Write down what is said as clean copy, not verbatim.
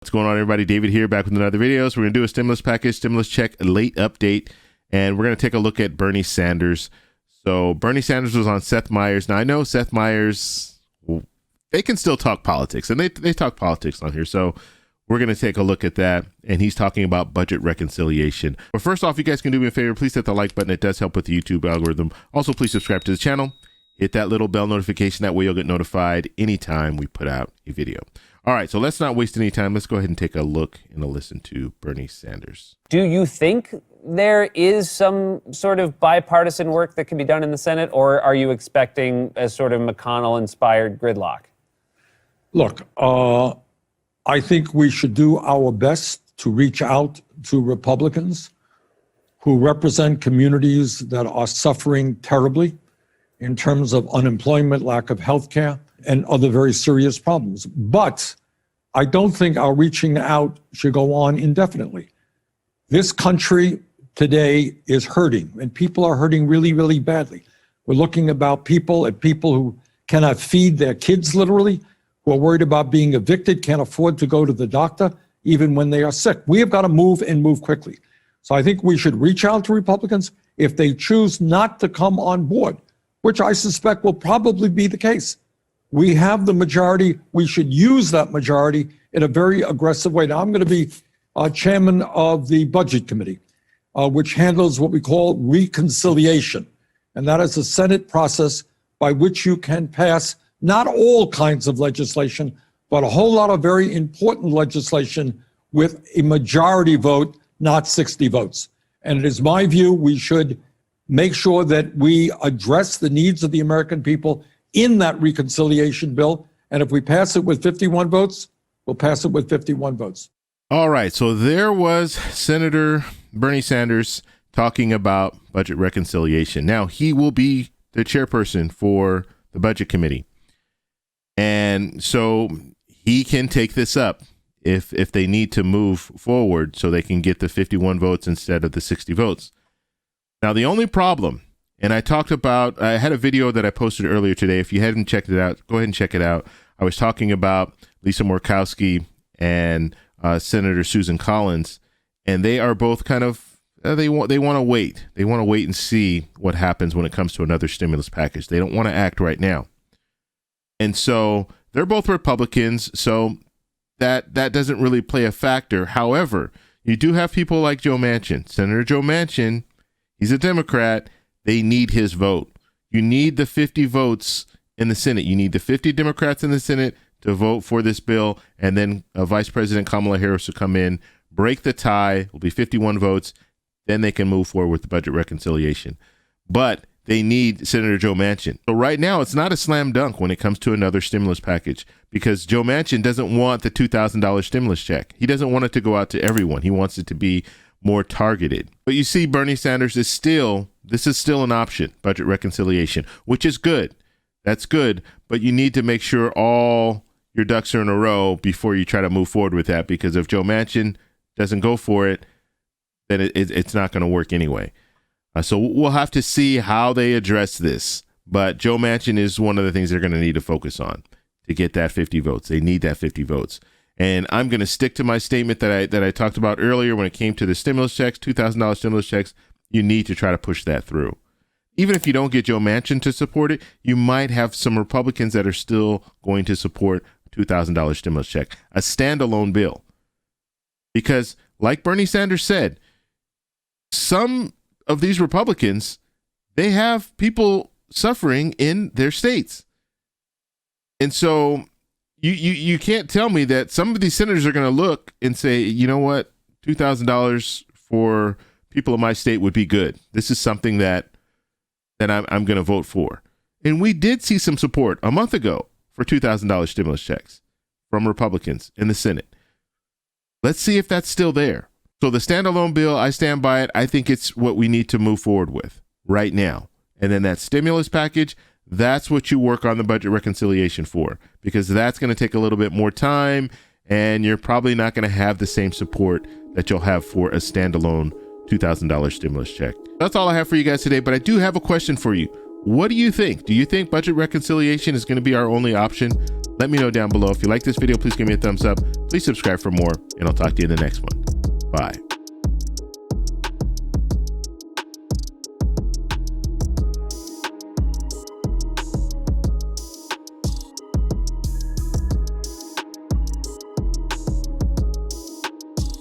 What's going on, everybody? David here, back with another video. So we're going to do a stimulus package, stimulus check, late update, and we're going to take a look at Bernie Sanders. So Bernie Sanders was on Seth Meyers. Now, I know Seth Meyers, they can still talk politics, and they talk politics on here. So we're going to take a look at that, and he's talking about budget reconciliation. But first off, you guys can do me a favor. Please hit the like button. It does help with the YouTube algorithm. Also, please subscribe to the channel. Hit that little bell notification. That way you'll get notified anytime we put out a video. All right, so let's not waste any time. Let's go ahead and take a look and a listen to Bernie Sanders. Do you think there is some sort of bipartisan work that can be done in the Senate, or are you expecting a sort of McConnell-inspired gridlock? Look, I think we should do our best to reach out to Republicans who represent communities that are suffering terribly in terms of unemployment, lack of health care, and other very serious problems. But I don't think our reaching out should go on indefinitely. This country today is hurting, and people are hurting really, really badly. We're looking at people who cannot feed their kids, literally, who are worried about being evicted, can't afford to go to the doctor, even when they are sick. We have got to move and move quickly. So I think we should reach out to Republicans. If they choose not to come on board, which I suspect will probably be the case, we have the majority. We should use that majority in a very aggressive way. Now, I'm going to be chairman of the Budget Committee, which handles what we call reconciliation. And that is a Senate process by which you can pass not all kinds of legislation, but a whole lot of very important legislation with a majority vote, not 60 votes. And it is my view we should make sure that we address the needs of the American people in that reconciliation bill. And if we pass it with 51 votes, we'll pass it with 51 votes. All right. So there was Senator Bernie Sanders talking about budget reconciliation. Now, he will be the chairperson for the Budget Committee. And so he can take this up if they need to move forward so they can get the 51 votes instead of the 60 votes. Now, the only problem, and I had a video that I posted earlier today. If you hadn't checked it out, go ahead and check it out. I was talking about Lisa Murkowski and Senator Susan Collins, and they are both kind of, they want to wait. They want to wait and see what happens when it comes to another stimulus package. They don't want to act right now. And so they're both Republicans, so that doesn't really play a factor. However, you do have people like Joe Manchin. Senator Joe Manchin, he's a Democrat. They need his vote. You need the 50 votes in the Senate. You need the 50 Democrats in the Senate to vote for this bill, and then Vice President Kamala Harris will come in, break the tie, will be 51 votes, then they can move forward with the budget reconciliation. But they need Senator Joe Manchin. So right now, it's not a slam dunk when it comes to another stimulus package, because Joe Manchin doesn't want the $2,000 stimulus check. He doesn't want it to go out to everyone. He wants it to be more targeted. But you see, Bernie Sanders this is still an option, budget reconciliation, which is good. That's good. But you need to make sure all your ducks are in a row before you try to move forward with that, because if Joe Manchin doesn't go for it, then it's not going to work anyway. So we'll have to see how they address this. But Joe Manchin is one of the things they're going to need to focus on to get that 50 votes. They need that 50 votes. And I'm going to stick to my statement that I talked about earlier when it came to the stimulus checks, $2,000 stimulus checks. You need to try to push that through. Even if you don't get Joe Manchin to support it, you might have some Republicans that are still going to support $2,000 stimulus check, a standalone bill. Because like Bernie Sanders said, some of these Republicans, they have people suffering in their states. And so you can't tell me that some of these senators are going to look and say, you know what, $2,000 for people in my state would be good. This is something that I'm going to vote for. And we did see some support a month ago for $2,000 stimulus checks from Republicans in the Senate. Let's see if that's still there. So the standalone bill, I stand by it. I think it's what we need to move forward with right now. And then that stimulus package, that's what you work on the budget reconciliation for, because that's going to take a little bit more time, and you're probably not going to have the same support that you'll have for a standalone $2,000 stimulus check. That's all I have for you guys today, but I do have a question for you. What do you think? Do you think budget reconciliation is going to be our only option? Let me know down below. If you like this video, please give me a thumbs up. Please subscribe for more, and I'll talk to you in the next one. Bye.